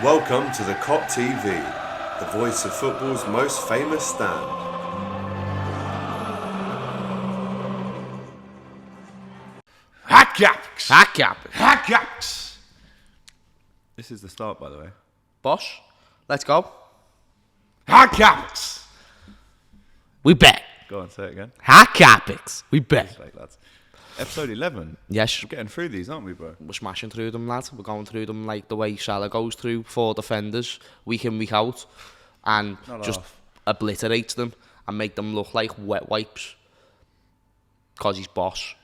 Welcome to the Kop TV, the voice of football's most famous stand. Hot Kopics! Hot Kopics. Hot Kopics! This is the start, by the way. Boss, let's go. Hot Kopics! We bet. Go on, say it again. Hot Kopics. We bet. Like, lads. Episode 11. Yes, We're getting through these, aren't we, bro? we're smashing through them, lad. We're going through them like the way Salah goes through 4 defenders week in, week out, and Not just half. obliterates them and make them look like wet wipes. Because he's boss.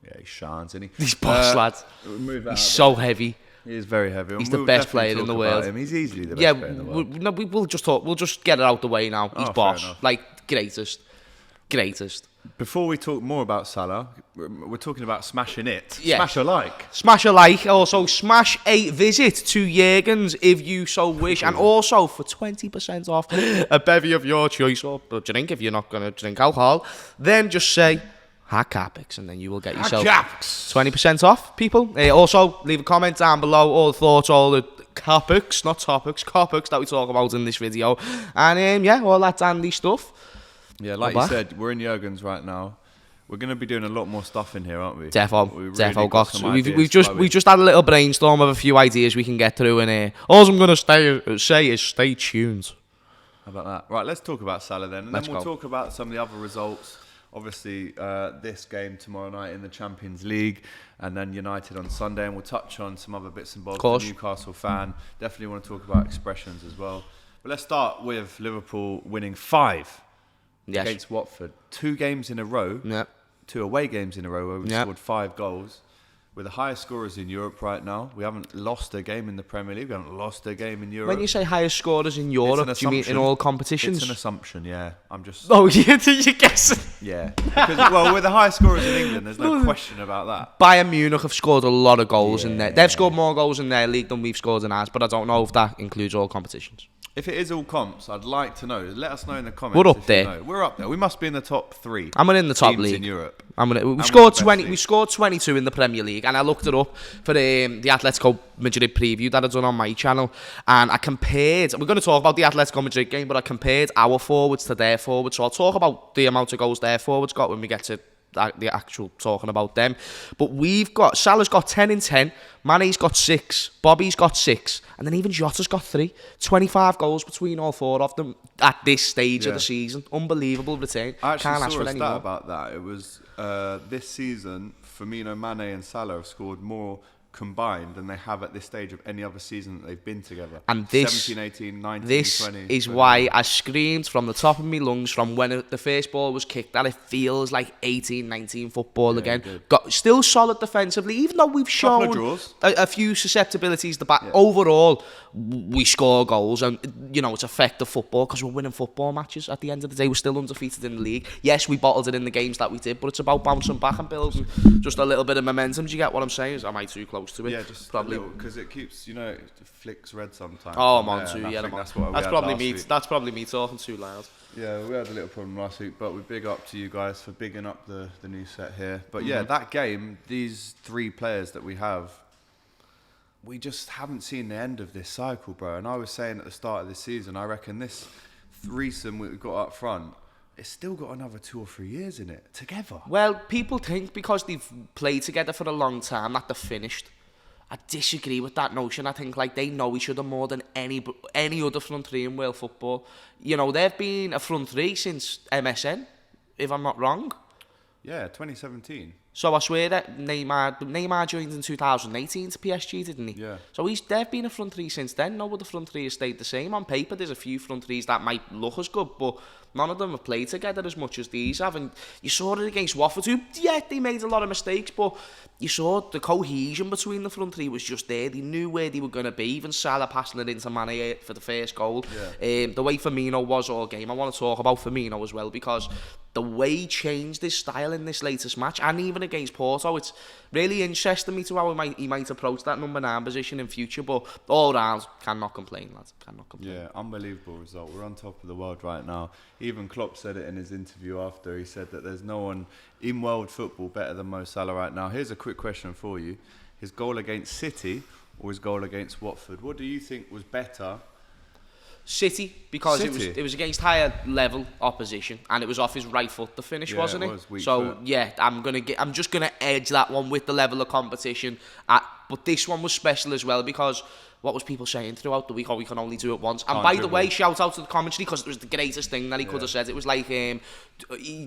Yeah, he shines, isn't he? He's boss, lad. We'll move that He's out so there. heavy. He is very heavy. He's And the we'll best definitely player in the talk world. about him. He's easily the best Yeah, player in the world. we'll just talk. We'll just get it out the way now. He's fair boss. enough. Like, greatest. Before we talk more about Salah, we're talking about smashing it. Yeah. Smash a like. Smash a like, also smash a visit to Jürgen's if you so wish, and also for 20% off a bevy of your choice or drink if you're not going to drink alcohol, then just say Hot Kopics and then you will get yourself Hot Kopics! 20% off, people. Also, leave a comment down below, all the thoughts, all the Kopics, not topics, Kopics that we talk about in this video, and yeah, all that dandy stuff. Yeah, like Bye-bye. you said, we're in Jürgen's right now. We're going to be doing a lot more stuff in here, aren't we? Defo got. some We've ideas just had a little brainstorm of a few ideas we can get through in here. All I'm gonna say is stay tuned. How about that? Right, let's talk about Salah then. And Let's then we'll go. talk about some of the other results. Obviously, this game tomorrow night in the Champions League, and then United on Sunday. And we'll touch on some other bits and bobs. Of course. The Newcastle fan. Definitely want to talk about expressions as well. But let's start with Liverpool winning 5 Yes. against Watford. 2 games in a row. Yeah. 2 away games in a row where we've Yeah. scored 5 goals. We're the highest scorers in Europe right now. We haven't lost a game in the Premier League. We haven't lost a game in Europe. When you say highest scorers in Europe, do you mean in assumption. all competitions? It's an assumption, yeah. I'm just... Oh, you're guessing. Yeah. Because, well, we're the highest scorers in England. There's no question about that. Bayern Munich have scored a lot of goals in there. They've scored more goals in their league than we've scored in ours, but I don't know if that includes all competitions. If it is all comps, I'd like to know. Let us know in the comments. We're up if you there. know. We're up there. We must be in the top 3. I'm in the top teams league in Europe. We we're scored the best 20. league. We scored 22 in the Premier League, and I looked it up for the Atletico Madrid preview that I done on my channel, and I compared. We're going to talk about the Atletico Madrid game, but I compared our forwards to their forwards. So I'll talk about the amount of goals their forwards got when we get to the actual talking about them. But Salah's got 10 in 10, Mane's got 6, Bobby's got 6, and then even Jota's got 3. 25 goals between all 4 of them at this stage of the season. Unbelievable return. I actually Can't ask saw for a any stat more. about that. It was this season, Firmino, Mane and Salah have scored more combined than they have at this stage of any other season that they've been together. And this, 17, 18, 19, this 20, is 21. why I screamed from the top of my lungs from when the first ball was kicked that it feels like 18, 19 football again. it Got still solid defensively, even though we've Couple of shown draws. a few susceptibilities. The back overall, we score goals, and it's effective football because we're winning football matches. At the end of the day, we're still undefeated in the league. Yes, we bottled it in the games that we did, but it's about bouncing back and building just a little bit of momentum. Do you get what I'm saying? Am I too close to it? Yeah, just Probably. because it keeps, it flicks red sometimes. Oh, I'm on and to I yeah. think I'm on. that's what we That's had probably last me. week. That's probably me talking too loud. Yeah, we had a little problem last week, but we big up to you guys for bigging up the new set here. But yeah, that game, these 3 players that we have, we just haven't seen the end of this cycle, bro. And I was saying at the start of this season, I reckon this threesome we've got up front, it's still got another 2 or 3 years in it together. Well, people think because they've played together for a long time that they're finished. I disagree with that notion. I think they know each other more than any other front 3 in world football. They've been a front 3 since MSN, if I'm not wrong. Yeah, 2017. So I swear that Neymar joined in 2018 to PSG, didn't he? Yeah. So they've been a front 3 since then. No other front 3 has stayed the same. On paper, there's a few front 3s that might look as good, but none of them have played together as much as these have. And you saw it against Watford, who, they made a lot of mistakes, but you saw the cohesion between the front 3 was just there. They knew where they were going to be. Even Salah passing it into Mane for the first goal. Yeah. The way Firmino was all game. I want to talk about Firmino as well, because the way he changed his style in this latest match, and even against Porto, it's really interesting me to how he might approach that number 9 position in future. But all round, cannot complain, lads. Cannot complain. Yeah, unbelievable result. We're on top of the world right now. Even Klopp said it in his interview after. He said that there's no one in world football better than Mo Salah right now. Here's a quick question for you. His goal against City or his goal against Watford. What do you think was better? City, because City? it was against higher level opposition, and it was off his right foot, the finish, Yeah, wasn't it it? was weak So foot. yeah, I'm just gonna edge that one with the level of competition. But this one was special as well, because what was people saying throughout the week? Oh, we can only do it once. And Can't by the dribble. way, shout out to the commentary, because it was the greatest thing that he could have said. It was like,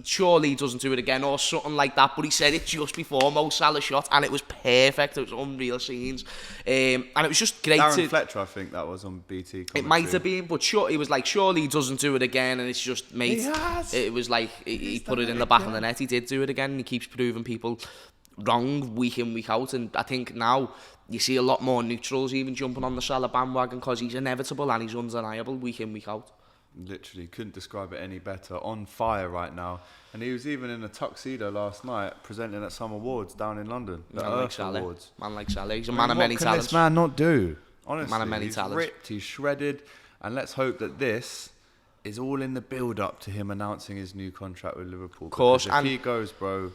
surely he doesn't do it again or something like that. But he said it just before Mo Salah shot, and it was perfect. It was unreal scenes, and it was just great. Darren Fletcher, I think that was on BT. It might have been, but sure, he was like, surely he doesn't do it again, and it's just, mate. He has. It was like he put it in the back of the net. He did do it again, and he keeps proving people wrong week in, week out. And I think now you see a lot more neutrals even jumping on the Salah bandwagon, because he's inevitable and he's undeniable week in, week out. Literally, couldn't describe it any better. On fire right now. And he was even in a tuxedo last night presenting at some awards down in London. The Man like Earth Salah. Awards. Man like Salah. He's a I man mean, of what many can talents. this man not do? Honestly, Man of many he's talents. ripped, he's shredded. And let's hope that this is all in the build-up to him announcing his new contract with Liverpool. Of course, Because if and he goes, bro,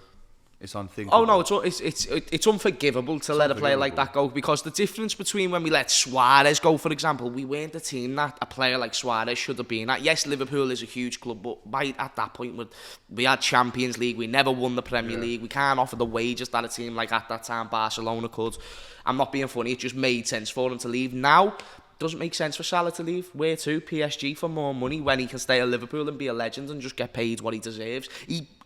it's unthinkable. Oh no, it's unforgivable to let a player like that go, because the difference between when we let Suarez go, for example, we weren't the team that a player like Suarez should have been at. Yes, Liverpool is a huge club, but at that point we had Champions League, we never won the Premier League, we can't offer the wages that a team like at that time Barcelona could. I'm not being funny, it just made sense for him to leave. Now, doesn't make sense for Salah to leave. Where to? PSG for more money, when he can stay at Liverpool and be a legend and just get paid what he deserves.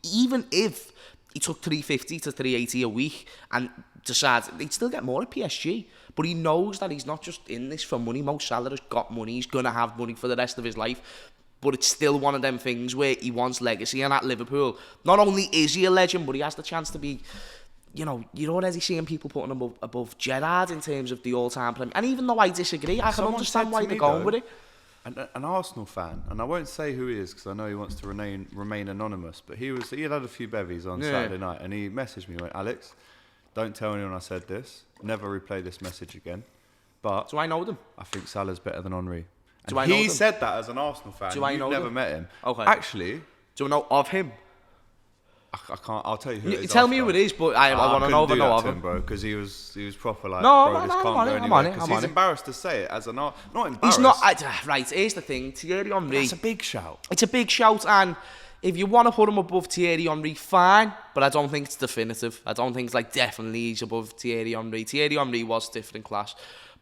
Even if he took 350 to 380 a week and decides he'd still get more at PSG, but he knows that he's not just in this for money. Mo Salah has got money, he's going to have money for the rest of his life, but it's still one of them things where he wants legacy. And at Liverpool, not only is he a legend, but he has the chance to be, you know, you're already seeing people putting him above Gerrard in terms of the all-time Premier. And even though I disagree, I can Someone understand said why to they're me, going though, with it. an Arsenal fan, and I won't say who he is because I know he wants to remain anonymous, but he had a few bevies on Saturday night, and he messaged me and went, Alex, don't tell anyone I said this, never replay this message again, but Do I know them? I think Salah's better than Henry. And Do I know he them? said that as an Arsenal fan. Do I You've know never them? met him. Okay. Actually, Do you know of him? I can't. I'll tell you who it is. Tell me after. who it is, but I want to know couldn't the do know that of to him. bro, because he was proper like, No, bro, no, this no, can't I'm on go it, I'm anywhere. on it, 'Cause I'm he's on it. embarrassed to say it as an not embarrassed. He's not. Right, here's the thing. Thierry Henry. That's a big shout. It's a big shout, and if you want to put him above Thierry Henry, fine, but I don't think it's definitive. I don't think it's like definitely he's above Thierry Henry. Thierry Henry was different class,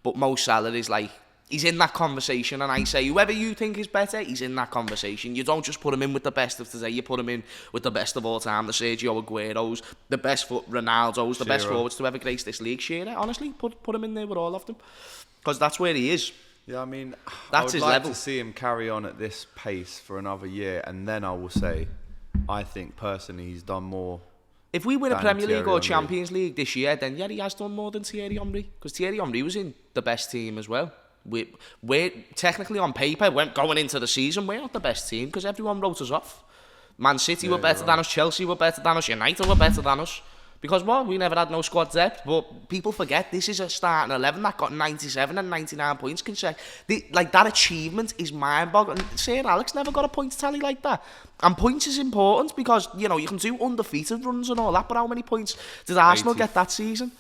but Mo Salah is like, he's in that conversation, and I say whoever you think is better, he's in that conversation. You don't just put him in with the best of today, you put him in with the best of all time, the Sergio Agueros, the best Ronaldos, the best Shearer. forwards to ever grace this league. Shearer, honestly, put him in there with all of them, because that's where he is. Yeah, I mean, That's I would his like level. to see him carry on at this pace for another year, and then I will say, I think personally he's done more. If we win a than Premier League Thierry or Henry. Champions League this year, then yeah, he has done more than Thierry Henry, because Thierry Henry was in the best team as well. We're technically on paper, going into the season, we're not the best team because everyone wrote us off. Man City were better than us, Chelsea were better than us, United were better than us. Because, well, we never had no squad depth, but people forget this is a starting 11 that got 97 and 99 points consecutive. Like, that achievement is mind-boggling. Sir Alex never got a points tally like that. And points is important because, you know, you can do undefeated runs and all that, but how many points did Arsenal get that season?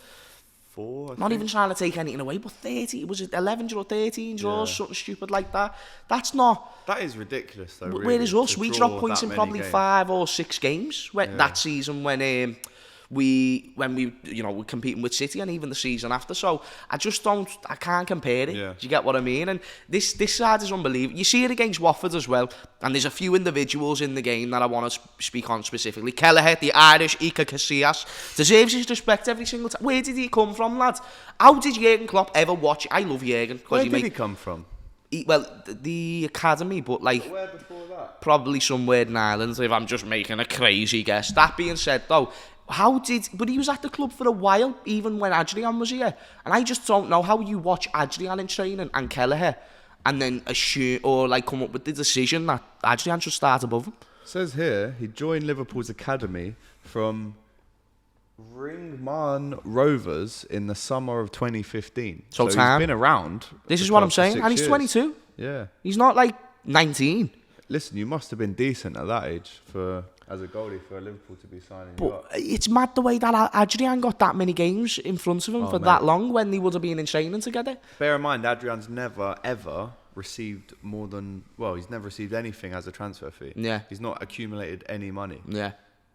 4, Not even trying to take anything away, but 30, was it 11 draws, 13 draws, something stupid like that? That's not... That is ridiculous, though. Really, Whereas us, to we draw dropped points that in many probably games. 5 or 6 games that season when we were competing with City, and even the season after. So I can't compare it. Yeah. Do you get what I mean? And this side is unbelievable. You see it against Watford as well, and there's a few individuals in the game that I want to speak on specifically. Kelleher, the Irish Iker Casillas, deserves his respect every single time. Where did he come from, lad? How did Jurgen Klopp ever watch? I love Jurgen. Where did he come from? The academy, but like Where before that? probably somewhere in Ireland, if I'm just making a crazy guess. That being said, though, but he was at the club for a while, even when Adrian was here, and I just don't know how you watch Adrian in training and Kelleher, and then assume or like come up with the decision that Adrian should start above him. Says here he joined Liverpool's academy from Ringman Rovers in the summer of 2015. So he's time. been around. This the is what club I'm for saying, 6 and he's years. 22. Yeah. He's not like 19. listen, you must have been decent at that age as a goalie for Liverpool to be signing you up. But it's mad the way that Adrian got that many games in front of him for that long when they would have been in training together. Bear in mind, Adrian's never, ever received more than... Well, he's never received anything as a transfer fee. Yeah. He's not accumulated any money. Yeah.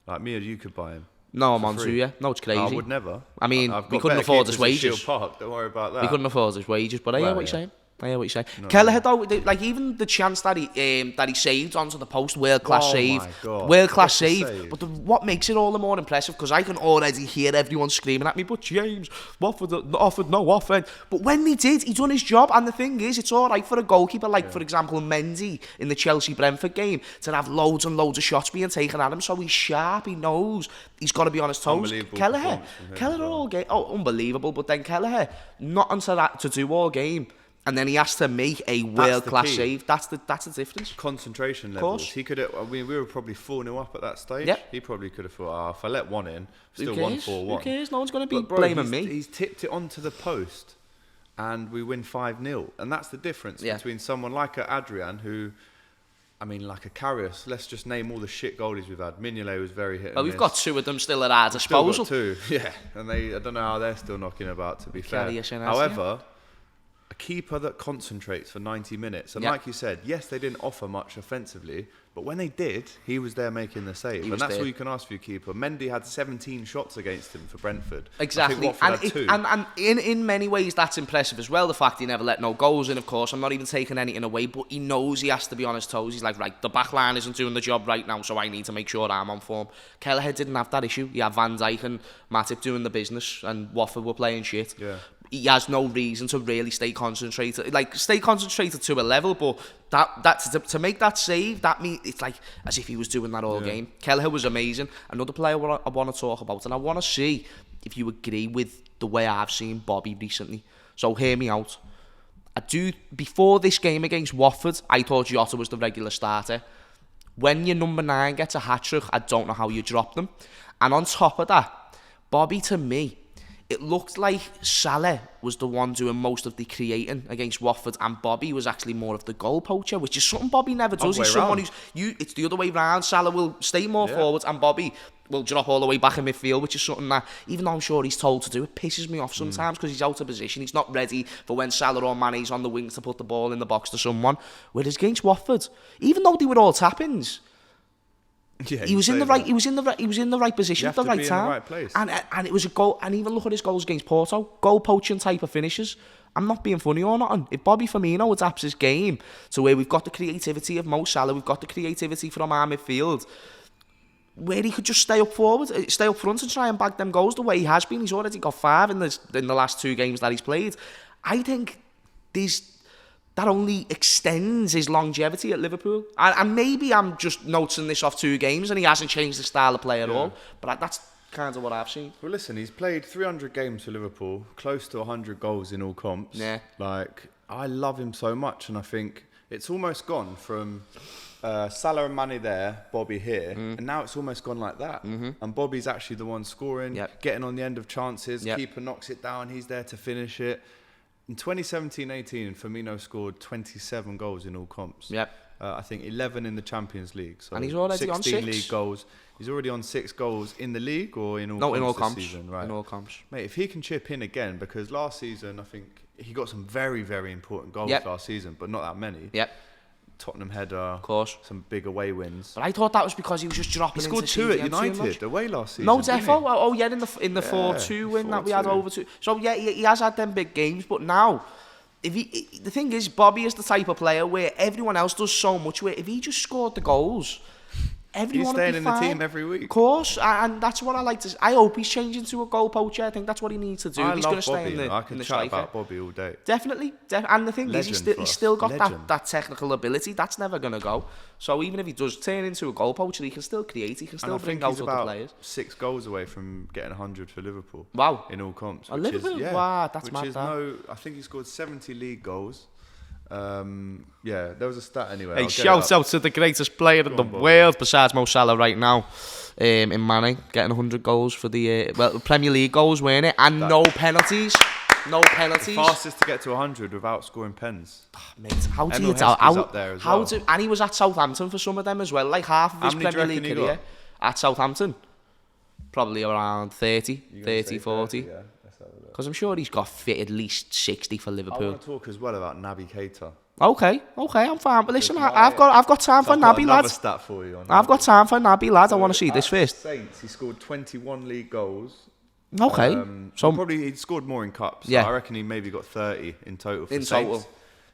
Like me or you could buy him. No, I'm on to you. No, it's crazy. I would never. I mean, I've got we couldn't better afford keepers his at wages. Shield Park. Don't worry about that. We couldn't afford his wages, but I hear what you're saying. I hear what you're saying. Kelleher, though, like even the chance that he saved onto the post, world class save, world class save. But what makes it all the more impressive, because I can already hear everyone screaming at me, but James, Watford offered no offence. But when they did, he done his job. And the thing is, it's all right for a goalkeeper like, for example, Mendy in the Chelsea-Brentford game to have loads and loads of shots being taken at him. So he's sharp. He knows he's got to be on his toes. Kelleher all game, unbelievable. But then Kelleher, not onto that to do all game. And then he has to make a world-class save. That's the difference. Concentration levels. He could have... I mean, we were probably 4-0 up at that stage. Yep. He probably could have thought, if I let one in, still 1-4-1. Who cares? No one's going to be But blaming me. He's tipped it onto the post and we win 5-0. And that's the difference between someone like Adrian, who... I mean, like a Karius. Let's just name all the shit goalies we've had. Mignolet was very hit and Well, we've got two of them still at our disposal. Still got two, yeah. And I don't know how they're still knocking about, to be fair. However... a keeper that concentrates for 90 minutes. And like you said, yes, they didn't offer much offensively, but when they did, he was there making the save. And that's all you can ask for your keeper. Mendy had 17 shots against him for Brentford. Exactly. And in many ways, that's impressive as well. The fact he never let no goals in, of course. I'm not even taking anything away, but he knows he has to be on his toes. He's like, right, the back line isn't doing the job right now, so I need to make sure I'm on form. Kelleher didn't have that issue. He had Van Dijk and Matip doing the business, and Watford were playing shit. Yeah. He has no reason to really stay concentrated. Like, stay concentrated to a level, but that's to make that save, that means it's like as if he was doing that all game. Kelleher was amazing. Another player I want to talk about, and I want to see if you agree with the way I've seen Bobby recently. So hear me out. Before this game against Watford, I thought Jota was the regular starter. When your number 9 gets a hat-trick, I don't know how you drop them. And on top of that, Bobby, to me, it looked like Salah was the one doing most of the creating against Watford, and Bobby was actually more of the goal poacher, which is something Bobby never does. He's someone it's the other way round. Salah will stay more forwards, and Bobby will drop all the way back in midfield, which is something that, even though I'm sure he's told to do, it pisses me off sometimes because he's out of position. He's not ready for when Salah or Mane's on the wings to put the ball in the box to someone. Whereas against Watford, even though they were all tap-ins, he was in the right position at the right time. In the right place. And it was a goal. And even look at his goals against Porto, goal poaching type of finishes. I'm not being funny or nothing. If Bobby Firmino adapts his game to where we've got the creativity of Mo Salah, we've got the creativity from our midfield, where he could just stay up front and try and bag them goals the way he has been. He's already got 5 in the last 2 games that he's played. I think that only extends his longevity at Liverpool. And maybe I'm just noticing this off 2 games and he hasn't changed the style of play at all. But that's kind of what I've seen. Well, listen, he's played 300 games for Liverpool, close to 100 goals in all comps. Yeah. Like, I love him so much, and I think it's almost gone from Salah and Mane there, Bobby here, and now it's almost gone like that. And Bobby's actually the one scoring, getting on the end of chances, keeper knocks it down, he's there to finish it. In 2017-18, Firmino scored 27 goals in all comps. I think 11 in the Champions League. So and he's already on 6 league goals. He's already on 6 goals in the league or in all comps in all comps. Season, right? In all comps. Mate, if he can chip in again, because last season I think he got some very, very important goals last season, but not that many. Tottenham header, of course, some big away wins. But I thought that was because he was just dropping. He scored 2 at United away last season. No, defo. Oh yeah, in the 4-2 win that we had over 2. So yeah, he has had them big games, but now, the thing is, Bobby is the type of player where everyone else does so much. Where if he just scored the goals, everyone would be fine. He's staying in the team every week. Of course, and that's what I like to. I hope he's changing to a goal poacher. I think that's what he needs to do. He's going to stay in the. I can chat about Bobby all day. Definitely. And the thing is, he's still got that technical ability. That's never going to go. So even if he does turn into a goal poacher, he can still create. He can still bring out other players. 6 goals away from getting 100 for Liverpool. Wow. In all comps. Wow, that's mad. I think he scored 70 league goals. There was a stat anyway. Hey, shout out to the greatest player in the world besides Mo Salah right now, in Mane, getting 100 goals for the Premier League goals, weren't it? And no penalties. no penalties. Fastest to get to 100 without scoring pens. Mate, how do Emil you tell? Heskey's up there as well. And he was at Southampton for some of them as well, like half of his How many do you Premier League reckon he career. got? At Southampton, probably around 30, 40. Yeah, let's have a look. Because I'm sure he's got fit at least 60 for I Liverpool. want to talk as well about Naby Keita. Okay, I'm fine. But listen, I've got time for I've got Naby, another lad. stat for you on I've Naby. got time for Naby, lad. I want to see At this first. Saints, he scored 21 league goals. Okay, so probably he scored more in cups. Yeah. I reckon he maybe got 30 in total for In Saints. total.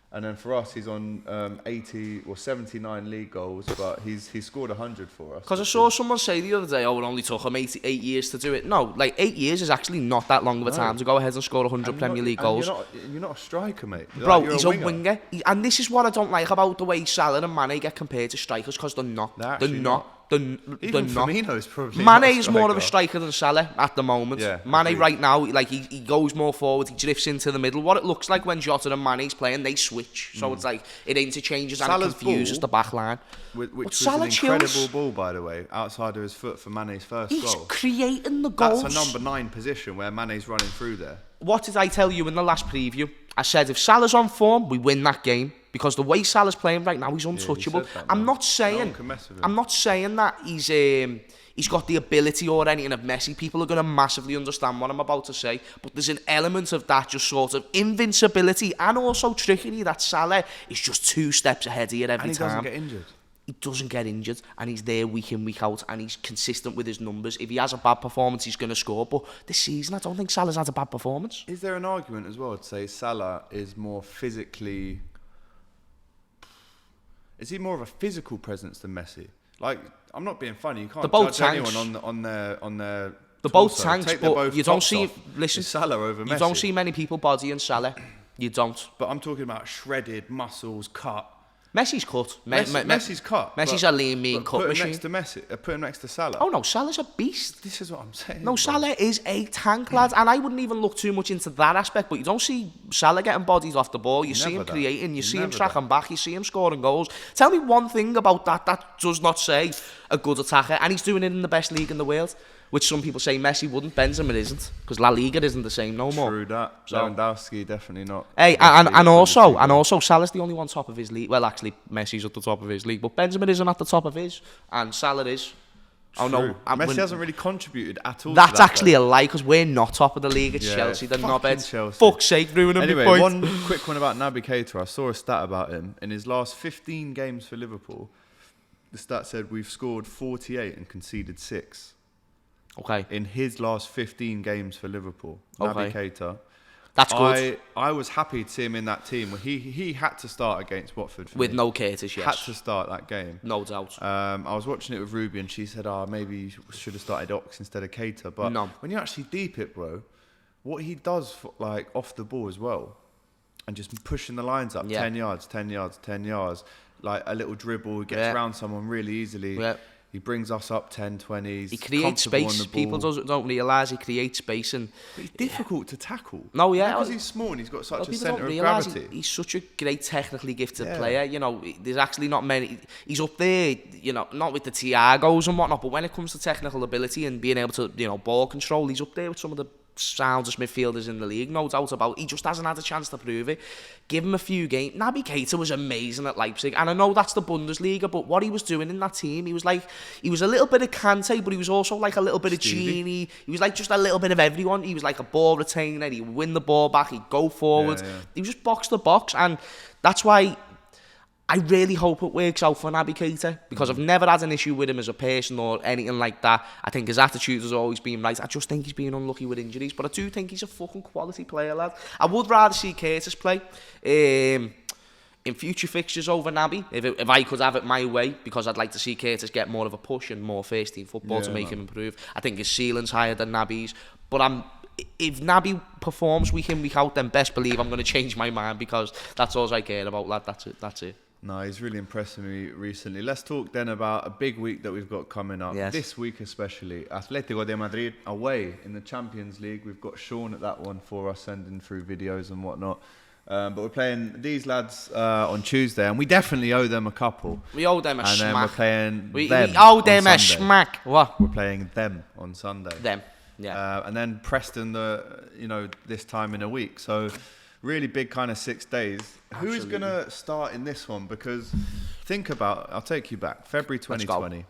And then for us, he's on 80 or 79 league goals, but he's scored 100 for us. because I saw someone say the other day, oh, it only took him 8 years to do it. No, like 8 years is actually not that long of a time to go ahead and score 100 And Premier League and goals. You're not a striker, mate. Bro, You're he's a winger. And this is what I don't like about the way Salah and Mane get compared to strikers, because they're not. They're They're actually not. They're Even not. Firmino is probably not a Mane's more of a striker. striker than Salah at the moment. Yeah, Mane agreed. right now, like he goes more forward, he drifts into the middle. What it looks like when Jota and Mane's playing, they switch. So it's like it interchanges and Salah's it confuses ball, the back line. Which But was Salah an incredible chills. ball, by the way, outside of his foot for Mane's first He's goal. creating the goals. That's a number 9 position where Mane's running through there. What did I tell you in the last preview? I said if Salah's on form, we win that game. Because the way Salah's playing right now, he's untouchable. said that, I'm man. not No saying one can mess with him. I'm not saying that he's got the ability or anything of Messi. People are going to massively understand what I'm about to say. But there's an element of that just sort of invincibility and also trickery that Salah is just 2 steps ahead of you every And he time. doesn't get injured. He doesn't get injured, and he's there week in, week out, and he's consistent with his numbers. If he has a bad performance, he's going to score. But this season, I don't think Salah's had a bad performance. Is there an argument as well to say Salah is more physically... Is he more of a physical presence than Messi? Like, I'm not being funny. You can't They're both judge tanks. anyone on their They're both torso. tanks, Take them but both you don't tops see... off. Listen, It's Salah over Messi. you don't see many people bodying Salah. You don't. But I'm talking about shredded muscles, cut. Messi's cut. Messi's cut. Messi's but- a lean, mean but cut put him machine. next to Messi. Put him next to Salah. Oh no, Salah's a beast. This is what I'm saying. No, bro. Salah is a tank, lad, and I wouldn't even look too much into that aspect, but you don't see Salah getting bodied off the ball, you see him Never that. creating, you see him Never tracking back, you see him scoring goals. Tell me one thing about that does not say a good attacker, and he's doing it in the best league in the world, which some people say Messi wouldn't, Benzema isn't, because La Liga isn't the same no more. True that. So- Lewandowski definitely not. Hey, Messi and is also Salah's the only one top of his league. Well, actually, Messi's at the top of his league, but Benzema isn't at the top of his, and Salah is. Oh no, Messi hasn't really contributed at all. That's to that, actually though. a lie, because we're not top of the league. It's Yeah, Chelsea, they're fucking knobheads. Chelsea. Fuck's sake, ruining Anyway, my point. one quick one about Naby Keita. I saw a stat about him. In his last 15 games for Liverpool, the stat said we've scored 48 and conceded 6. Okay, In his last 15 games for Liverpool, Okay. Naby Keita. that's good. I was happy to see him in that team. He had to start against Watford for With me. no Curtis, Had yes. to start that game. No doubt. I was watching it with Ruby and she said, maybe you should have started Ox instead of Keita. But No. when you actually deep it, bro, what he does like off the ball as well, and just pushing the lines up, Yeah. 10 yards, 10 yards, 10 yards, like a little dribble, he gets Yeah. around someone really easily. Yeah. He brings us up 10, 20. He creates space. People don't realise he creates space, and But he's difficult to tackle. No, yeah. Because he's small and he's got such a people centre don't of realise gravity. he's such a great technically gifted Yeah. player. You know, there's actually not many. He's up there, you know, not with the Thiagos and whatnot, but when it comes to technical ability and being able to, you know, ball control, he's up there with some of the soundest midfielders in the league, no doubt about it. He just hasn't had a chance to prove it. Give him a few games. Naby Keita was amazing at Leipzig, and I know that's the Bundesliga, but what he was doing in that team, he was a little bit of Kante, but he was also like a little bit of Genie. He was like just a little bit of everyone. He was like a ball retainer. He'd win the ball back. He'd go forward. Yeah. He was just box to box, and that's why I really hope it works out for Naby Keita, because I've never had an issue with him as a person or anything like that. I think his attitude has always been right. I just think he's been unlucky with injuries, but I do think he's a fucking quality player, lad. I would rather see Curtis play in future fixtures over Naby, if I could have it my way, because I'd like to see Curtis get more of a push and more first-team football to make him improve. I think his ceiling's higher than Naby's, but if Naby performs week in, week out, then best believe I'm going to change my mind, because that's all I care about, lad. That's it. No, he's really impressed me recently. Let's talk then about a big week that we've got coming up. Yes. This week especially. Atletico de Madrid away in the Champions League. We've got Sean at that one for us, sending through videos and whatnot. But we're playing these lads on Tuesday, and we definitely owe them a couple. We owe them a And then we're smack. playing We them owe them on a Sunday. smack. What? We're playing them on Sunday. Them. Yeah. And then Preston, this time in a week. So really big kind of 6 days. Who is going to start in this one? Because think about, I'll take you back, February 2020.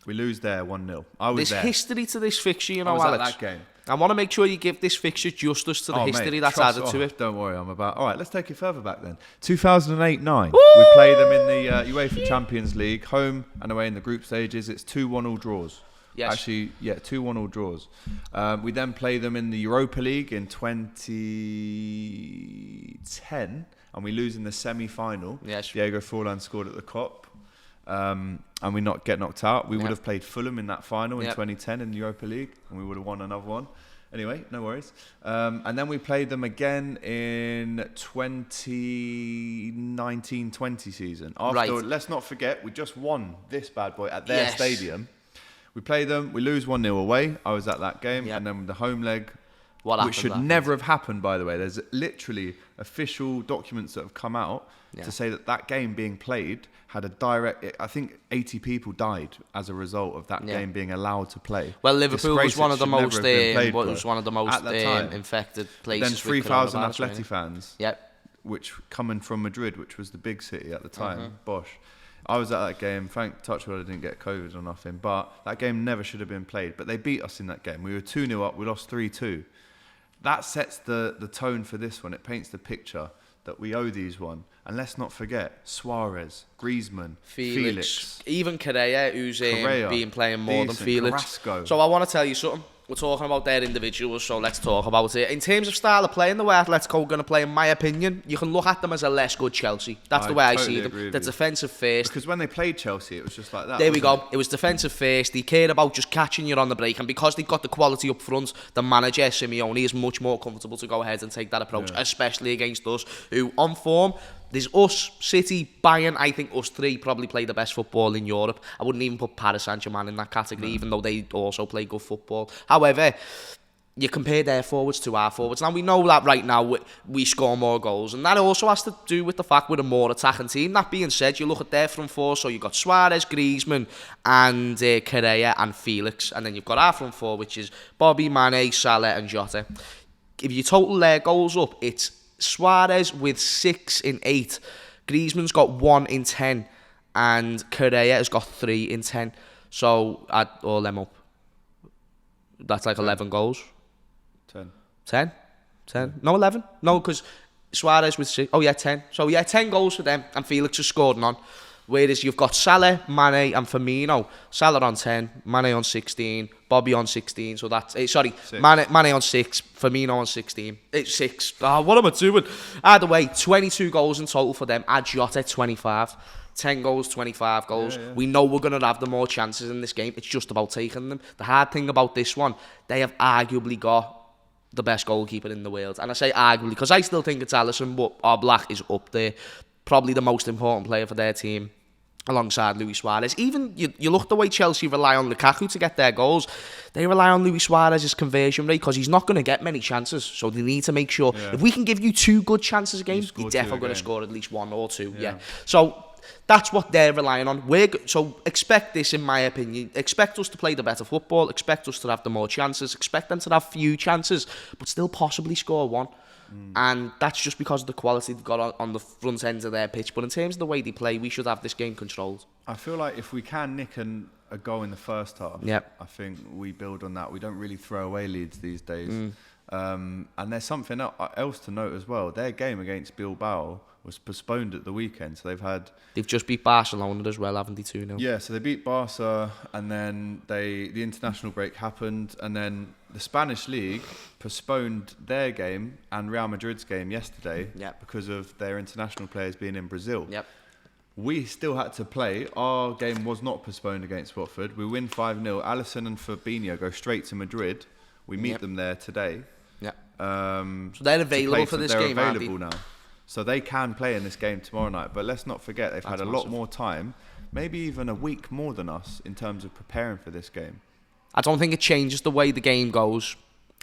We lose there 1-0. I was there. There's history to this fixture, you know, I was Alex. at that game. I want to make sure you give this fixture justice to the history that's added to it. Don't worry, I'm about... All right, let's take it further back then. 2008-9. We play them in the UEFA Champions League, home and away in the group stages. It's 2-1 all draws. Yes. Actually, 2-1 all draws. We then play them in the Europa League in 2010, and we lose in the semi-final. Yes. Diego Forlan scored at the Kop. And we get knocked out. We would have played Fulham in that final in 2010 in the Europa League, and we would have won another one. Anyway, no worries. And then we played them again in 2019-20 season. Let's not forget, we just won this bad boy at their stadium. We play them, we lose 1-0 away. I was at that game, and then the home leg, which should never have happened, by the way. There's literally official documents that have come out to say that game being played had a direct... I think 80 people died as a result of that game being allowed to play. Well, Liverpool was one of the most infected places. Then 3,000 Atleti fans, which coming from Madrid, which was the big city at the time, Bosch. I was at that game. Thank Touchwood I didn't get COVID or nothing, but that game never should have been played. But they beat us in that game. We were 2-0 up. We lost 3-2. That sets the tone for this one. It paints the picture that we owe these one. And let's not forget Suarez, Griezmann, Felix. Even Kelleher, who's been playing more than Felix. Carrasco. So I want to tell you something. We're talking about their individuals, so let's talk about it. In terms of style of playing, the way Atletico are going to play, in my opinion, you can look at them as a less good Chelsea. That's the way I see them. They're defensive first. Because when they played Chelsea, it was just like that. There we go. It was defensive first. They cared about just catching you on the break. And because they've got the quality up front, the manager, Simeone, is much more comfortable to go ahead and take that approach, especially against us, who, on form... There's us, City, Bayern. I think us three probably play the best football in Europe. I wouldn't even put Paris Saint-Germain in that category, even though they also play good football. However, you compare their forwards to our forwards. Now, we know that right now we score more goals, and that also has to do with the fact we're a more attacking team. That being said, you look at their front four, so you've got Suarez, Griezmann, and Kelleher and Felix, and then you've got our front four, which is Bobby, Mane, Salah, and Jota. If you total their goals up, it's Suarez with 6 in 8. Griezmann's got 1 in 10. And Kelleher has got 3 in 10. So add all them up. That's like 11 goals. 10? No, 11. No, because Suarez with 6. Oh, yeah, 10. So, 10 goals for them. And Felix has scored none. Whereas you've got Salah, Mane and Firmino. Salah on 10, Mane on 16, Bobby on 16. So that's... Mane on 6, Firmino on 16. It's 6. What am I doing? Either way, 22 goals in total for them. Add Jota, 25. 10 goals, 25 goals. Yeah. We know we're going to have the more chances in this game. It's just about taking them. The hard thing about this one, they have arguably got the best goalkeeper in the world. And I say arguably because I still think it's Alisson, but Oblak is up there. Probably the most important player for their team, alongside Luis Suarez. Even you look the way Chelsea rely on Lukaku to get their goals. They rely on Luis Suarez's conversion rate because he's not going to get many chances. So they need to make sure if we can give you 2 good chances a game, you're definitely going to score at least 1 or 2. Yeah. So that's what they're relying on. So expect this, in my opinion. Expect us to play the better football. Expect us to have the more chances. Expect them to have few chances, but still possibly score 1. And that's just because of the quality they've got on the front ends of their pitch. But in terms of the way they play, we should have this game controlled. I feel like if we can nick a goal in the first half, I think we build on that. We don't really throw away leads these days. And there's something else to note as well. Their game against Bilbao was postponed at the weekend, so they've just beat Barcelona as well, haven't they? 2-0. Yeah, so they beat Barca, and then the international break happened, and then the Spanish league postponed their game and Real Madrid's game yesterday because of their international players being in Brazil. We still had to play. Our game was not postponed against Watford. We win 5-0. Alisson and Firmino go straight to Madrid. We meet them there today. So they're available for this game, they're available now. So they can play in this game tomorrow night. But let's not forget, they've had a lot more time, maybe even a week more than us, in terms of preparing for this game. I don't think it changes the way the game goes.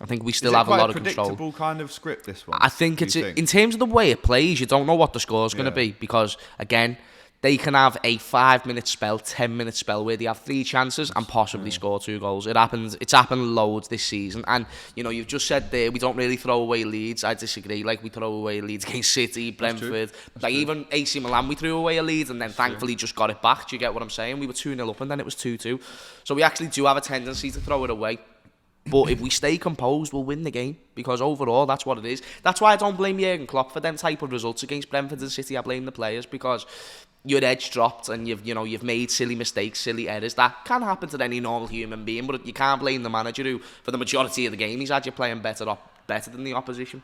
I think we still have a lot of control. Is it quite a predictable kind of script, this one? I think in terms of the way it plays, you don't know what the score's going to be. Because, again, they can have a 5-minute spell, 10-minute spell where they have 3 chances and possibly score 2 goals. It's happened loads this season. And, you know, you've just said there, we don't really throw away leads. I disagree. Like, we throw away leads against City, Brentford. Like, even AC Milan, we threw away a lead and then thankfully just got it back. Do you get what I'm saying? We were 2-0 up and then it was 2-2. So we actually do have a tendency to throw it away. But if we stay composed, we'll win the game. Because overall, that's what it is. That's why I don't blame Jurgen Klopp for them type of results against Brentford and City. I blame the players because your edge dropped and you've made silly mistakes, silly errors. That can happen to any normal human being, but you can't blame the manager who, for the majority of the game, he's had you playing better than the opposition.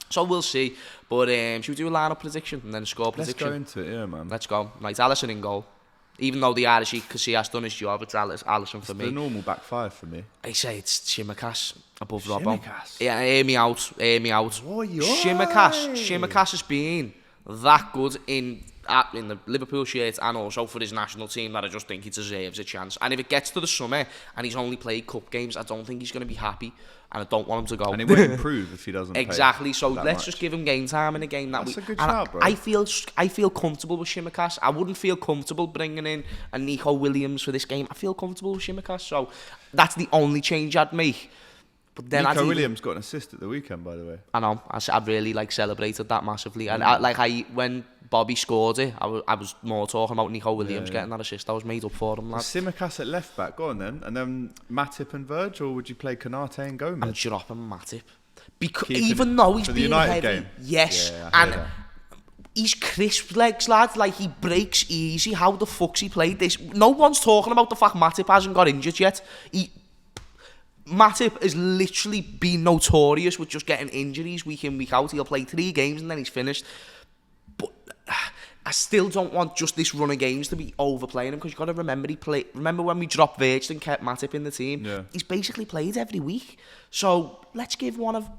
So we'll see. But should we do a line-up prediction and then a score prediction? Let's go into it, yeah, man. Let's go. Right, Alisson in goal. Even though the Irish, because he has done his job, it's Alisson for me. It's the normal back 5 for me. I say it's Tsimikas above Robbo. Tsimikas? Yeah, hear me out. Tsimikas has been that good in the Liverpool shirt and also for his national team that I just think he deserves a chance. And if it gets to the summer and he's only played cup games, I don't think he's going to be happy. And I don't want him to go. And he won't improve if he doesn't exactly. So play let's just give him game time in a game that That's we. a good and shout, bro. I feel comfortable with Tsimikas. I wouldn't feel comfortable bringing in a Nico Williams for this game. I feel comfortable with Tsimikas. So that's the only change I'd make. But then Nico Williams got an assist at the weekend, by the way. I know. I really celebrated that massively. And when Bobby scored it, I was more talking about Nico Williams getting that assist. I was made up for him, lad. Tsimikas at left back, go on then. And then Matip and Verge, or would you play Konate and Gomez? I'm dropping Matip. Because even though he's been heavy, game. Yes, Yeah, and he's crisp legs, lad. Like, he breaks easy. How the fuck's he played this? No one's talking about the fact Matip hasn't got injured yet. Matip has literally been notorious with just getting injuries week in, week out. He'll play 3 games and then he's finished. But I still don't want just this run of games to be overplaying him, because you've got to remember remember when we dropped Virgil and kept Matip in the team? Yeah. He's basically played every week. So let's give one of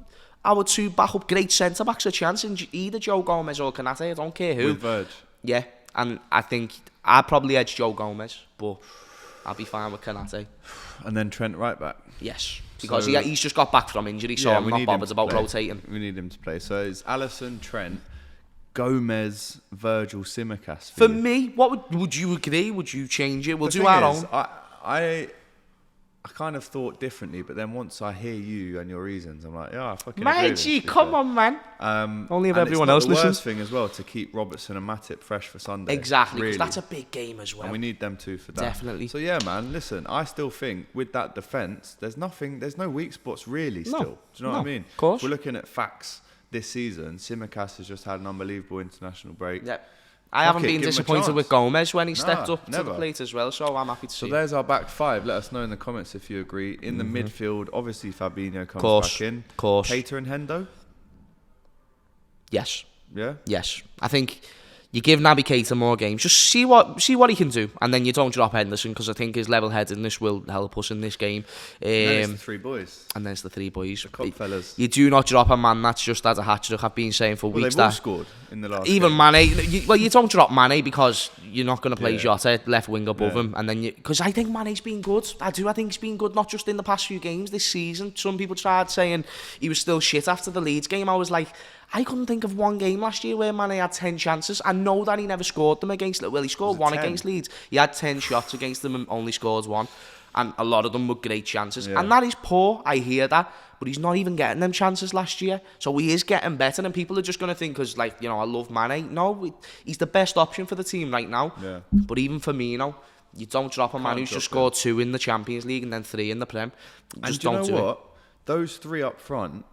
our 2 backup great centre-backs a chance, in either Joe Gomez or Konate. I don't care who. With Verge. Yeah, and I think I'd probably edge Joe Gomez, but I'll be fine with Konate. And then Trent right back. Yes, because he's just got back from injury, so I'm not bothered about rotating. We need him to play. So it's Alisson, Trent, Gomez, Virgil, Tsimikas. For me, what would you agree? Would you change it? We'll do our own. I kind of thought differently, but then once I hear you and your reasons, I'm like, yeah, I fucking agree Mate, with gee, this, come on, man. Only if everyone else listens. It's the worst thing as well to keep Robertson and Matip fresh for Sunday. Exactly, because really. that's a big game as well. And we need them too for that. Definitely. So yeah, man, listen, I still think with that defence, there's no weak spots really still. Do you know what I mean? Of course. We're looking at facts this season. Tsimikas has just had an unbelievable international break. Yep. I haven't been disappointed with Gomez when he stepped up never. to the plate as well, so I'm happy to see. So there's our back 5. Let us know in the comments if you agree. In the midfield, obviously Fabinho comes back in. Course. Keita and Hendo? Yes. Yeah? Yes. I think you give Naby Keita more games. Just see what he can do. And then you don't drop Henderson, because I think his level-headedness will help us in this game. And then it's the 3 boys. And there's the 3 boys. The Kop fellas. You do not drop a man that's just had a hat-trick. I've been saying for weeks they've all that... scored in the last Even game. Mane... You don't drop Mane because you're not going to play Yeah. Jota left wing above Yeah. him. And then because I think Mane's been good. I think he's been good, not just in the past few games this season. Some people tried saying he was still shit after the Leeds game. I was like... I couldn't think of one game last year where Mane had 10 chances. I know that he never scored them against... Well, he scored 1 against Leeds. He had 10 shots against them and only scored 1. And a lot of them were great chances. Yeah. And that is poor, I hear that. But he's not even getting them chances last year. So he is getting better. And people are just going to think, because, like, I love Mane. No, he's the best option for the team right now. Yeah. But even Firmino, you don't drop a man who's just scored 2 in the Champions League and then 3 in the Prem. Just and don't you know what? it. Those 3 up front...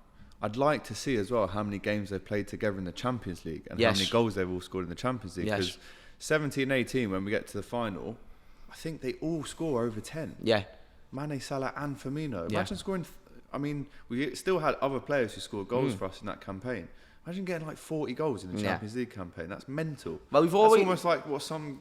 I'd like to see as well how many games they've played together in the Champions League and how many goals they've all scored in the Champions League. Because 17-18, when we get to the final, I think they all score over 10. Yeah. Mane, Salah and Firmino. Imagine scoring... I mean, we still had other players who scored goals for us in that campaign. Imagine getting like 40 goals in the Champions League campaign. That's mental. Well, That's almost like what some...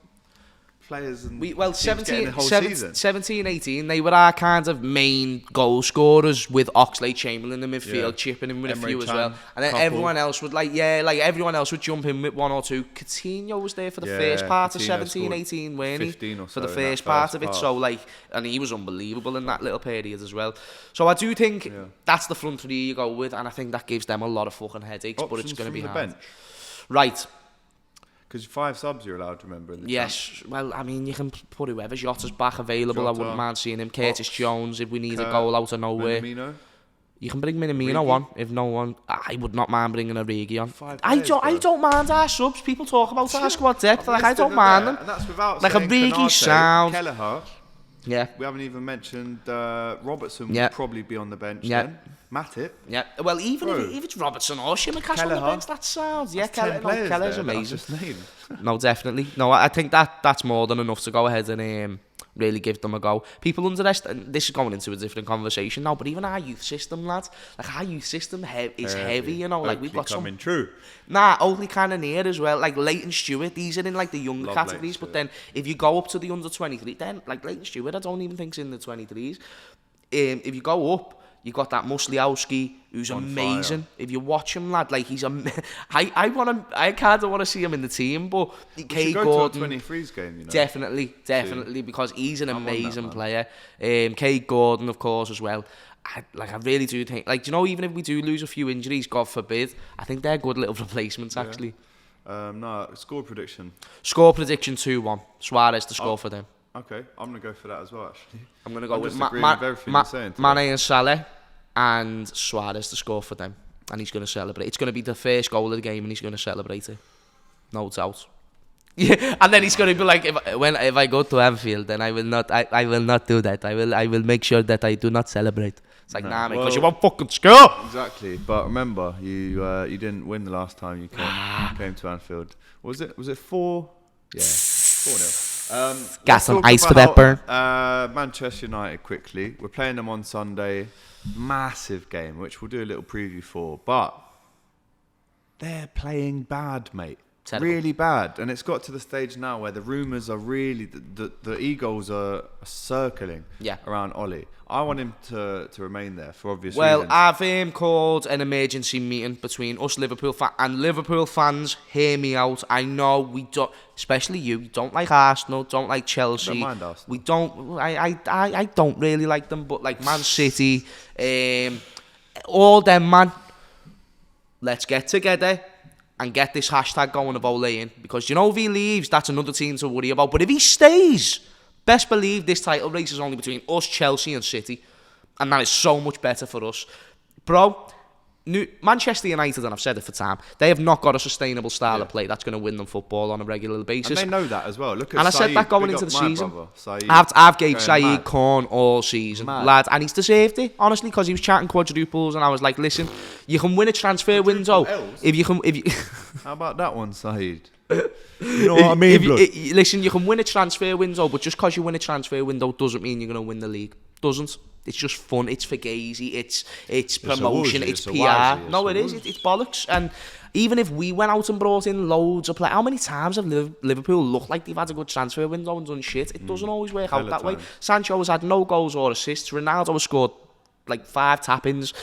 players and 17, 18, they were our kind of main goal scorers, with Oxlade-Chamberlain in the midfield, chipping in with a few as well. And then everyone else would everyone else would jump in with 1 or 2. Coutinho was there for the first part of 17, 18, weren't he? 15 or so for the in first that part first of it. half. So and he was unbelievable in that little period as well. So I do think that's the front 3 you go with, and I think that gives them a lot of fucking headaches. But it's going to be hard. Bench. Right. Because 5 subs you're allowed, remember? In the Yes, well, I mean, you can put whoever. Jota's back available. I Jota, wouldn't mind seeing him. Curtis Ox, Jones, if we need a Kurt, goal out of nowhere. Minamino. You can bring Minamino Origi. on if no one. I would not mind bringing Origi on. 5 I players, don't. I bro. don't mind our subs. People talk about our squad depth. Like I Listed don't them mind there, them. And that's without Like a saying Origi Konate, sound. Kelleher. Yeah. We haven't even mentioned Robertson Yeah. would probably be on the bench Yeah. then. Matip. Yeah. Well, even Bro. if it's Robertson or Shimakash on the Kelleher. bench, that sounds. Yeah, That's 10 players Kelleher's there that I've amazing. just named. No, definitely. No, I think that's more than enough to go ahead and really give them a go. People underestimate. This is going into a different conversation now, but even our youth system, lads, like our youth system is heavy. You know, like we've got some. Coming true. Nah, Oakley kind of near as well. Like Leighton Stewart, these are in like the younger Love categories. Leighton But then if you go up to the under 23, then like Leighton Stewart, I don't even think's in the 23s. If you go up, you got that Musliowski, who's On amazing. fire. If you watch him, lad, like he's I kind of want to see him in the team, but We Kay should go Gordon. to a 23s game, you know. Definitely, because he's an I'm on that, amazing man. player. Kay Gordon, of course, as well. I really do think, like, do you know, even if we do lose a few injuries, God forbid, I think they're good little replacements, actually. No, score prediction. Score prediction 2-1. Suarez to score Oh. for them. Okay, I'm going to go for that as well, actually. I'm going to go I'm with just agreeing with everything you're saying today. Mane and Salah and Suarez to score for them. And he's going to celebrate. It's going to be the first goal of the game and he's going to celebrate it. No doubt. Yeah, and then he's going to be like, if I go to Anfield, then I will not do that. I will make sure that I do not celebrate. It's like, nah, mate, because you won't fucking score. Exactly, but remember, you didn't win the last time you came to Anfield. Was it 4? Yeah, 4-0. Got some ice for that burn. Manchester United quickly. We're playing them on Sunday. Massive game, which we'll do a little preview for. But they're playing bad, mate. Terrible. Really bad. And it's got to the stage now where the rumours are really... The egos are circling around Ollie. I want him to remain there for obvious reasons. I've called an emergency meeting between us Liverpool fans and Liverpool fans. Hear me out. I know we don't, especially you don't like Arsenal, don't like Chelsea. I don't mind Arsenal. We don't. I don't really like them, but like Man City, all them, man. Let's get together and get this hashtag going of Ole in, because you know if he leaves, that's another team to worry about. But if he stays, best believe this title race is only between us, Chelsea and City, and that is so much better for us. Bro, Manchester United, and I've said it for time, they have not got a sustainable style of play that's going to win them football on a regular basis. And they know that as well. Look at And I Saeed, said that going big into up the my season. brother, Saeed, I've gave going Saeed mad. corn all season, Mad. lad, and he's deserved it, honestly, because he was chatting quadruples, and I was like, listen, you can win a transfer window L's? if you. How about that one, Saeed? You know what I mean, blood? Listen, you can win a transfer window, but just because you win a transfer window doesn't mean you're going to win the league. Doesn't. It's just fun. It's fugazi. It's promotion. It's PR. No, it is. It's bollocks. And even if we went out and brought in loads of players, how many times have Liverpool looked like they've had a good transfer window and done shit? It doesn't always work out that way. Sancho has had no goals or assists. Ronaldo has scored like 5 tap-ins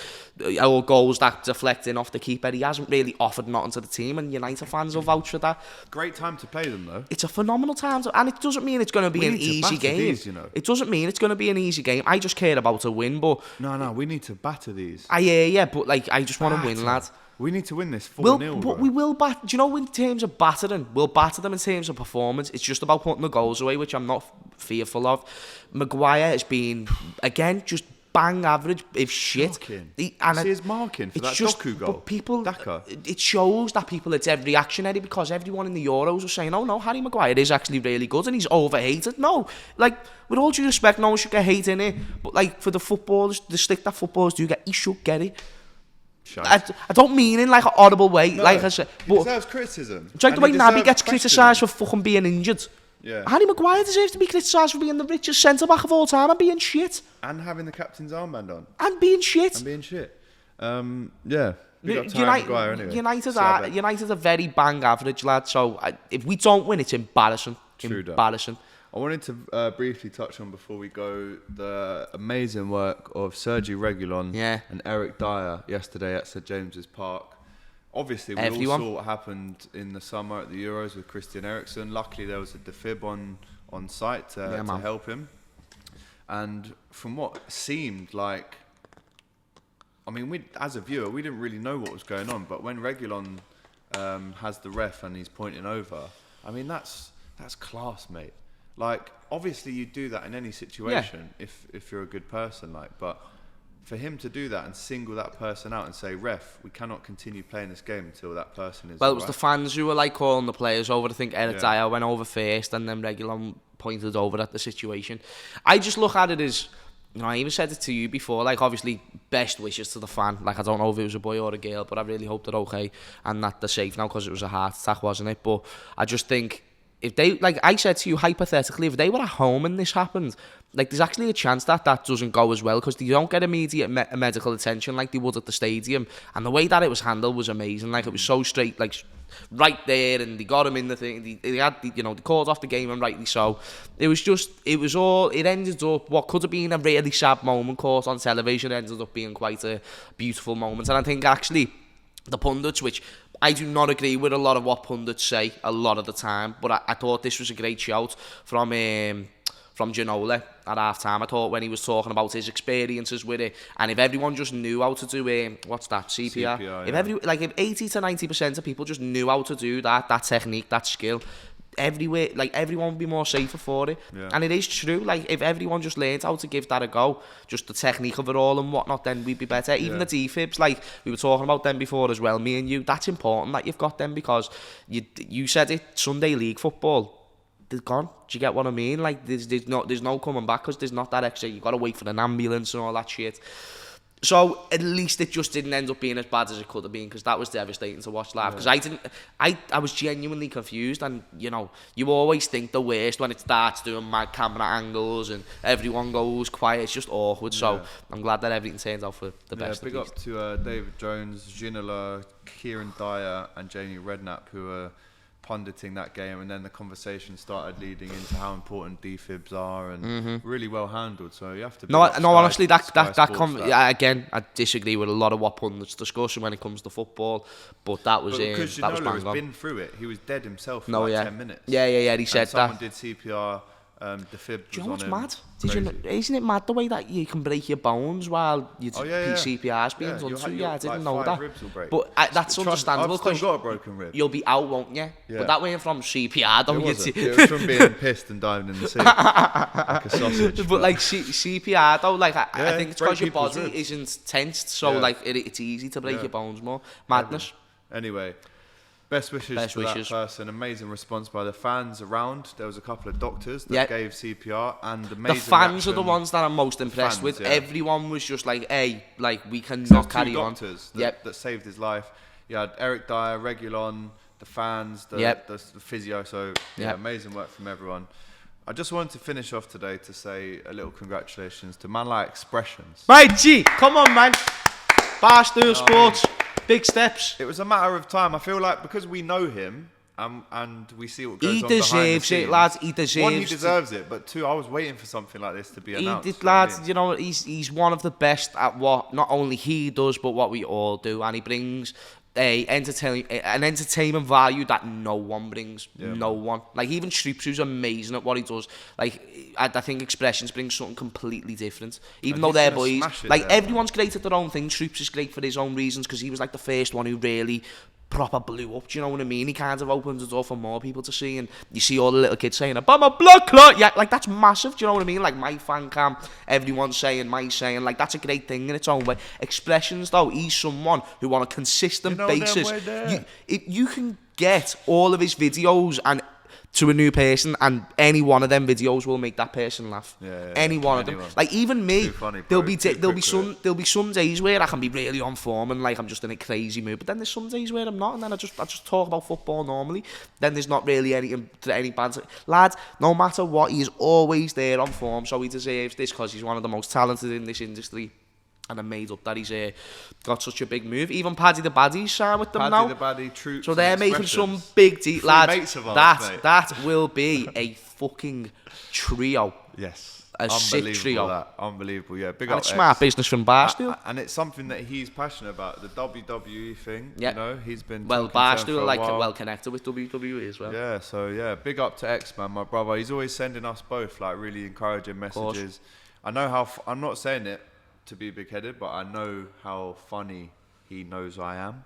or goals that deflect in off the keeper. He hasn't really offered nothing to the team, and United fans will vouch for that. Great time to play them, though. It's a phenomenal time, and it doesn't mean it's going to be an easy game. These, you know. It doesn't mean it's going to be an easy game. I just care about a win, but... No, we need to batter these. Yeah, but like I just want to win, lad. We need to win this 4-0, But we will do you know, in terms of battering, we'll batter them in terms of performance. It's just about putting the goals away, which I'm not fearful of. Maguire has been, again, just bang average, if shit. See his marking for that Doku goal. But people, Daka. it shows that people are dead reactionary, because everyone in the Euros was saying, oh no, Harry Maguire is actually really good and he's overhated. No, like, with all due respect, no one should get hate in it, but like, for the footballers, the stick that footballers do get, he should get it. I don't mean in like an audible way, No, like I said, he but deserves criticism. it's like the way Naby gets criticised for fucking being injured. Yeah. Harry Maguire deserves to be criticised for being the richest centre-back of all time and being shit. And having the captain's armband on. And being shit. Yeah. Big up to Harry Maguire anyway. United are very bang average, lad. So if we don't win, it's embarrassing. True that. Embarrassing. I wanted to briefly touch on, before we go, the amazing work of Sergi Reguilon and Eric Dyer yesterday at St James's Park. Obviously, we all saw what happened in the summer at the Euros with Christian Eriksen. Luckily, there was a defib on site to help him. And from what seemed like, I mean, as a viewer, we didn't really know what was going on. But when Reguilon has the ref and he's pointing over. I mean, that's class, mate. Like, obviously you do that in any situation if you're a good person, like, but for him to do that and single that person out and say, ref, we cannot continue playing this game until that person is Well, it was the fans who were like calling the players over. I think Eric Dyer went over first and then Reguilon pointed over at the situation. I just look at it as, you know, I even said it to you before, like, obviously best wishes to the fan. Like, I don't know if it was a boy or a girl, but I really hope they're okay and that they're safe now, because it was a heart attack, wasn't it? But I just think, if they, like I said to you, hypothetically, if they were at home and this happened, like, there's actually a chance that doesn't go as well, because they don't get immediate medical attention like they would at the stadium. And the way that it was handled was amazing. Like, it was so straight, like, right there, and they got him in the thing. They had, you know, they called off the game, and rightly so. It ended up, what could have been a really sad moment caught on television, ended up being quite a beautiful moment. And I think, actually, the pundits, which I do not agree with a lot of what pundits say a lot of the time, but I thought this was a great shout from Ginola at half-time. I thought when he was talking about his experiences with it, and if everyone just knew how to do what's that, CPR? If 80 to 90% of people just knew how to do that technique, that skill, everywhere, like, everyone would be more safer for it. And it is true, like, if everyone just learned how to give that a go, just the technique of it all and whatnot, then we'd be better. Even the defibs, like, we were talking about them before as well, me and you, that's important that you've got them, because you said it, Sunday League football, they're gone. Do you get what I mean? Like, there's no coming back, because there's not that extra, you've got to wait for an ambulance and all that shit. So at least it just didn't end up being as bad as it could have been, because that was devastating to watch live. Because I was genuinely confused, and you know, you always think the worst when it starts doing mad camera angles and everyone goes quiet. It's just awkward. So I'm glad that everything turns out for the best. Big up to David Jones, Ginola, Kieran Dyer, and Jamie Redknapp, who are punditing that game, and then the conversation started leading into how important defibs are, and really well handled. So you have to. Honestly, again, I disagree with a lot of what pundits discuss when it comes to football, but that was because that was bang has on. Been through it. He was dead himself for 10 minutes. Yeah. He said someone that. Someone did CPR. Defib. Do you know what's mad? Isn't it mad the way that you can break your bones while your CPR's being done to you? I didn't know that. But that's understandable, because got a broken rib. You'll be out, won't you? But that went from CPR, don't you? It was from being pissed and diving in the sea like a sausage. But like CPR though, like I think it's because your body isn't tensed, so like it's easy to break your bones more. Madness. Anyway. Best wishes to that person. Amazing response by the fans around. There was a couple of doctors that gave CPR, and amazing the fans reaction. Are the ones that I'm most impressed with. Everyone was just like, hey, like, we cannot carry on. Doctors that saved his life. You had Eric Dyer, Reguilon, the fans, the physio. So amazing work from everyone. I just wanted to finish off today to say a little congratulations to Man Like Expressions. Right, G, come on, man. Barstool Sports. Big steps. It was a matter of time. I feel like because we know him and we see what goes on behind the scenes. He deserves it, lads. He deserves. One, he deserves it, but two, I was waiting for something like this to be announced. He did, lads. You know, he's one of the best at what not only he does, but what we all do, and he brings an entertainment value that no one brings. No one. Like, even Stroops, who's amazing at what he does. Like, I think Expressions brings something completely different. Even though they're boys, like, everyone's great at their own thing. Stroops is great for his own reasons, because he was like the first one who really proper blew up. Do you know what I mean? He kind of opened the door for more people to see, and you see all the little kids saying, "I'm a blood clot." Yeah, like, that's massive. Do you know what I mean? Like, my fan cam, everyone's saying, like, that's a great thing in its own way. Expressions, though, he's someone who on a consistent basis, you can get all of his videos and to a new person, and any one of them videos will make that person laugh. Any one of them. Like, even me, funny, there'll be some days where I can be really on form and like I'm just in a crazy mood, but then there's some days where I'm not, and then I just talk about football normally. Then there's not really any banter. Lad, no matter what, he's always there on form, so he deserves this, because he's one of the most talented in this industry. And I'm made up that he's got such a big move. Even Paddy the Baddy's signed with them now. Paddy the Baddy, Troops. So they're making some big deal, lads. That will be a fucking trio. Yes. A sick trio. Unbelievable, yeah. Big and up it's smart business from Barstool. And it's something that he's passionate about, the WWE thing. Yeah. You know, he's been Barstool are well connected with WWE as well. Yeah, so big up to X, man, my brother. He's always sending us both like really encouraging messages. I know how I'm not saying it to be big-headed, but I know how funny he knows I am.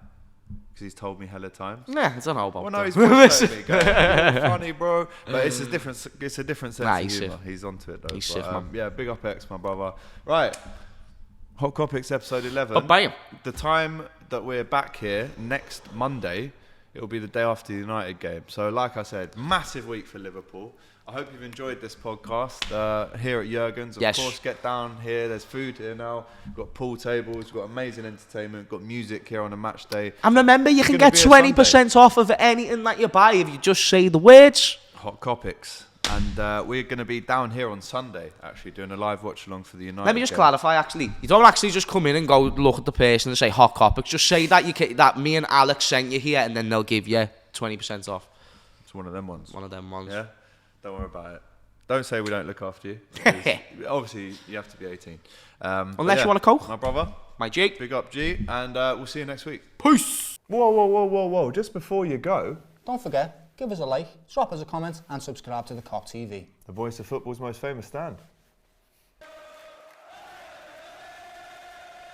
Because he's told me hella times. Yeah, I don't know about Well, that. no, he's pushing me. Going, "You're funny, bro." But it's a different sense of humour. He's onto it, though. He's sick, man. Yeah, big up X, my brother. Right. Hot Kopics episode 11. Oh, bam. The time that we're back here, next Monday, it'll be the day after the United game. So, like I said, massive week for Liverpool. I hope you've enjoyed this podcast here at Jurgen's. Of course, get down here. There's food here now. We've got pool tables. We've got amazing entertainment. We've got music here on a match day. And remember, you can get 20% off of anything that you buy if you just say the words. Hot Kopics. And we're going to be down here on Sunday, actually, doing a live watch-along for the United Let me just game. clarify, actually. You don't actually just come in and go look at the person and say Hot Kopics. Just say that that me and Alex sent you here, and then they'll give you 20% off. It's one of them ones. One of them ones. Yeah? Don't worry about it. Don't say we don't look after you. Obviously, you have to be 18. Unless you want a Coke. My brother. My G. Big up, G. And we'll see you next week. Peace. Whoa. Just before you go, Don't forget, give us a like, drop us a comment and subscribe to the Kop TV. The voice of football's most famous stand.